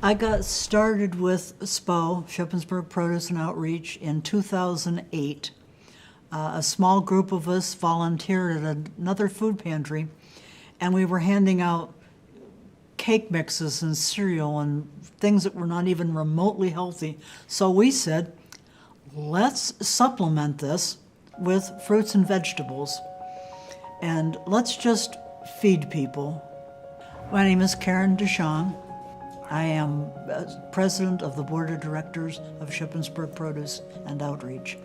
I got started with SPO, Shippensburg Produce and Outreach, in 2008. A small group of us volunteered at another food pantry, and we were handing out cake mixes and cereal and things that were not even remotely healthy. So we said, let's supplement this with fruits and vegetables, and let's just feed people. My name is Karen DeShawn. I am president of the board of directors of Shippensburg Produce and Outreach.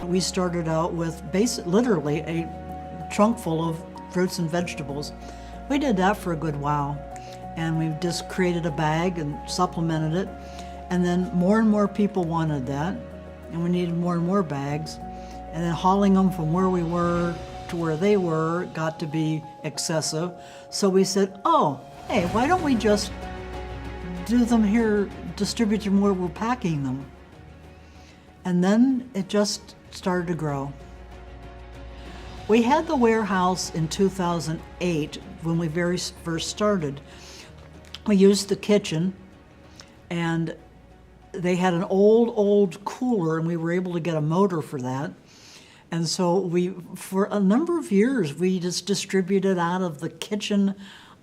We started out with literally a trunk full of fruits and vegetables. We did that for a good while, and we just created a bag and supplemented it, and then more and more people wanted that, and we needed more and more bags, and then hauling them from where we were to where they were got to be excessive. So we said, oh, hey, why don't we just do them here, distribute them where we're packing them? And then it just started to grow. We had the warehouse in 2008 when we very first started. We used the kitchen, and they had an old cooler, and we were able to get a motor for that. And so for a number of years, we just distributed out of the kitchen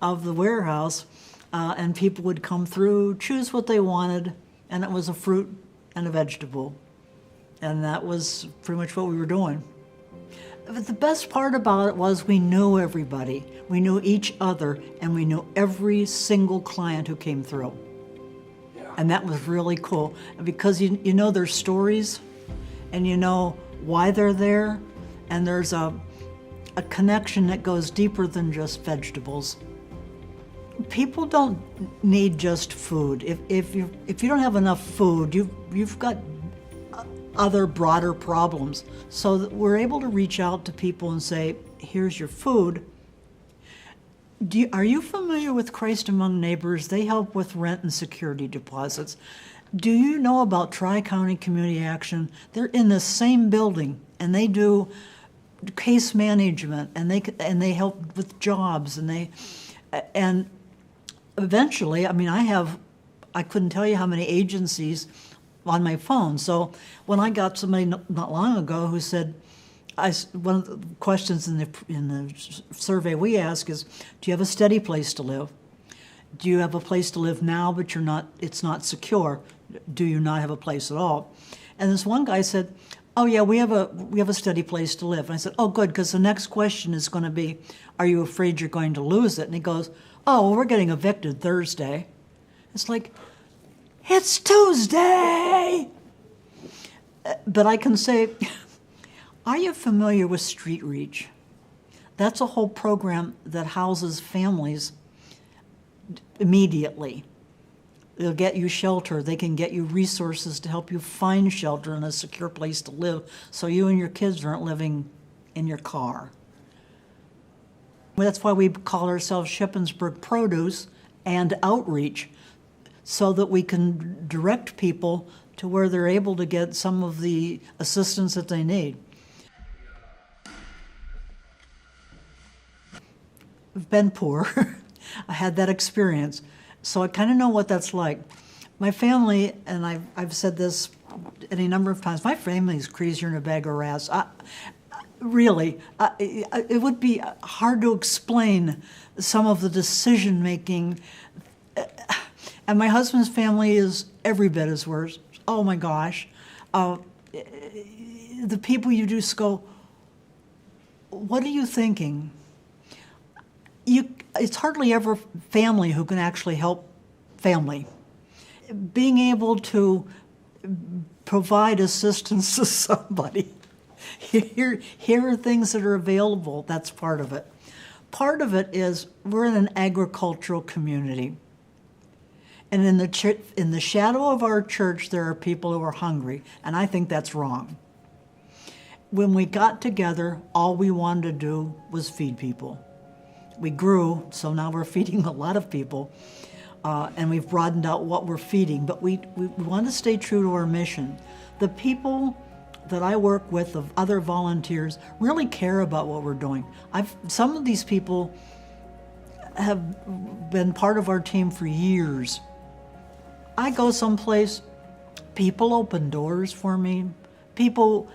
of the warehouse, and people would come through, choose what they wanted, and it was a fruit and a vegetable. And that was pretty much what we were doing. But the best part about it was we knew everybody. We knew each other, and we knew every single client who came through. And that was really cool, because you know their stories, and you know why they're there, and there's a connection that goes deeper than just vegetables. People don't need just food. If you don't have enough food, you've got other broader problems. So that we're able to reach out to people and say, here's your food. Are you familiar with Christ Among Neighbors? They help with rent and security deposits. Do you know about Tri-County Community Action? They're in the same building, and they do case management, and they help with jobs, and eventually, I mean, I couldn't tell you how many agencies on my phone. So when I got somebody not long ago who said, one of the questions in the survey we ask is, do you have a steady place to live? Do you have a place to live now, but it's not secure? Do you not have a place at all? And this one guy said, oh yeah, we have a steady place to live. And I said, oh good, because the next question is going to be, are you afraid you're going to lose it? And he goes, oh, well, we're getting evicted Thursday. It's like, it's Tuesday! But I can say, are you familiar with Street Reach? That's a whole program that houses families immediately. They'll get you shelter. They can get you resources to help you find shelter and a secure place to live, so you and your kids aren't living in your car. That's why we call ourselves Shippensburg Produce and Outreach, so that we can direct people to where they're able to get some of the assistance that they need. I've been poor. I had that experience, so I kind of know what that's like. My family, and I've said this any number of times, my family is crazier than a bag of rats. Really, it would be hard to explain some of the decision-making. And my husband's family is every bit as worse. Oh my gosh. The people you just go, what are you thinking? It's hardly ever family who can actually help family. Being able to provide assistance to somebody. Here are things that are available. That's part of it. Part of it is we're in an agricultural community. And in the shadow of our church, there are people who are hungry, and I think that's wrong. When we got together, all we wanted to do was feed people. We grew, so now we're feeding a lot of people, and we've broadened out what we're feeding, but we want to stay true to our mission. The people that I work with of other volunteers really care about what we're doing. Some of these people have been part of our team for years. I go someplace, people open doors for me. People,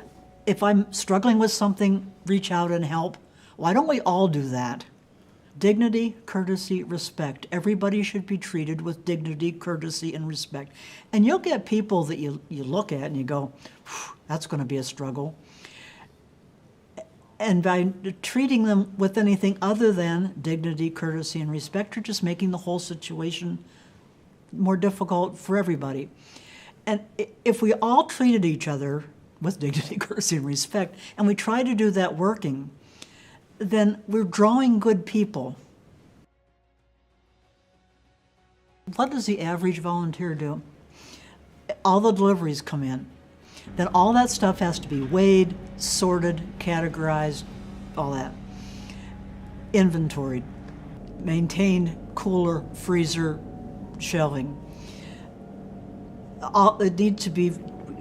if I'm struggling with something, reach out and help. Why don't we all do that? Dignity, courtesy, respect. Everybody should be treated with dignity, courtesy, and respect. And you'll get people that you look at and you go, that's going to be a struggle. And by treating them with anything other than dignity, courtesy, and respect, you're just making the whole situation more difficult for everybody. And if we all treated each other with dignity, courtesy, and respect, and we try to do that working, then we're drawing good people. What does the average volunteer do? All the deliveries come in. Then all that stuff has to be weighed, sorted, categorized, all that. Inventoried, maintained, cooler, freezer, shelving.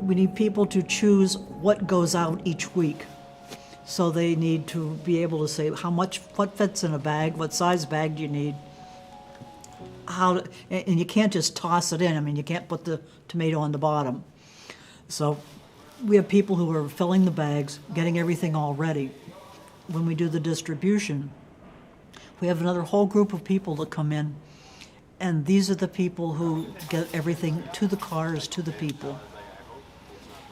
We need people to choose what goes out each week. So they need to be able to say what fits in a bag, what size bag do you need, and you can't just toss it in. I mean, you can't put the tomato on the bottom. So we have people who are filling the bags, getting everything all ready. When we do the distribution, we have another whole group of people that come in, and these are the people who get everything to the cars, to the people.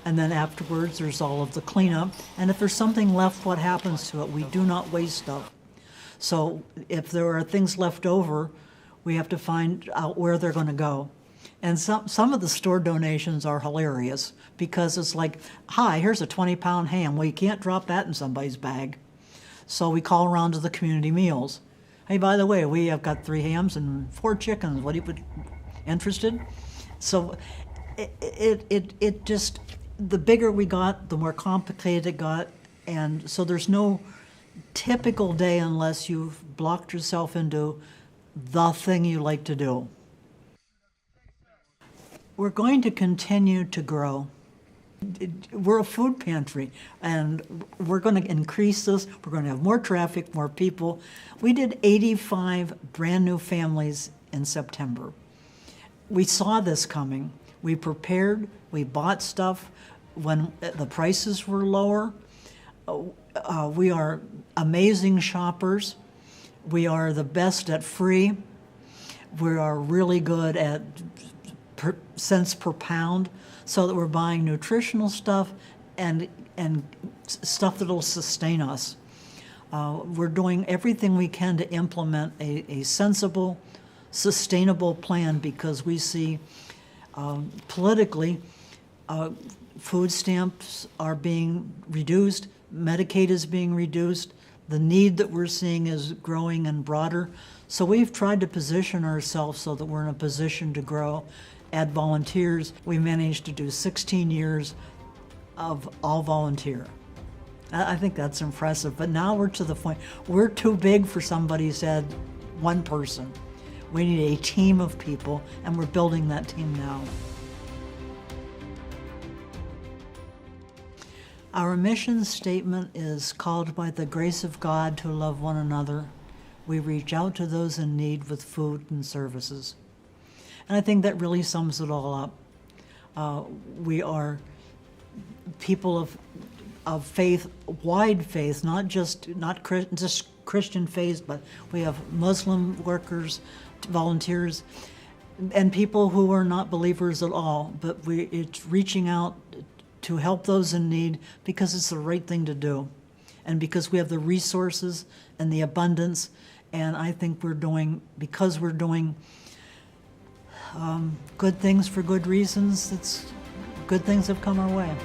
And then afterwards, there's all of the cleanup. And if there's something left, what happens to it? We do not waste stuff. So if there are things left over, we have to find out where they're going to go. And some of the store donations are hilarious because it's like, hi, here's a 20-pound ham. Well, you can't drop that in somebody's bag. So we call around to the community meals. Hey, by the way, we have got 3 hams and 4 chickens. What are you interested? So it just, the bigger we got, the more complicated it got. And so there's no typical day unless you've blocked yourself into the thing you like to do. We're going to continue to grow. We're a food pantry, and we're going to increase this. We're going to have more traffic, more people. We did 85 brand new families in September. We saw this coming. We prepared, we bought stuff when the prices were lower. We are amazing shoppers. We are the best at free. We are really good at cents per pound, so that we're buying nutritional stuff and stuff that'll sustain us. We're doing everything we can to implement a sensible, sustainable plan because we see politically food stamps are being reduced, Medicaid is being reduced, the need that we're seeing is growing and broader. So we've tried to position ourselves so that we're in a position to grow, add volunteers. We managed to do 16 years of all volunteer. I think that's impressive, but now we're to the point, we're too big for somebody who said one person. We need a team of people, and we're building that team now. Our mission statement is called by the grace of God to love one another. We reach out to those in need with food and services. And I think that really sums it all up. We are people of faith, wide faith, not just Christian faith, but we have Muslim workers, volunteers, and people who are not believers at all. But it's reaching out to help those in need because it's the right thing to do, and because we have the resources and the abundance. And I think because we're doing good things for good reasons, good things have come our way.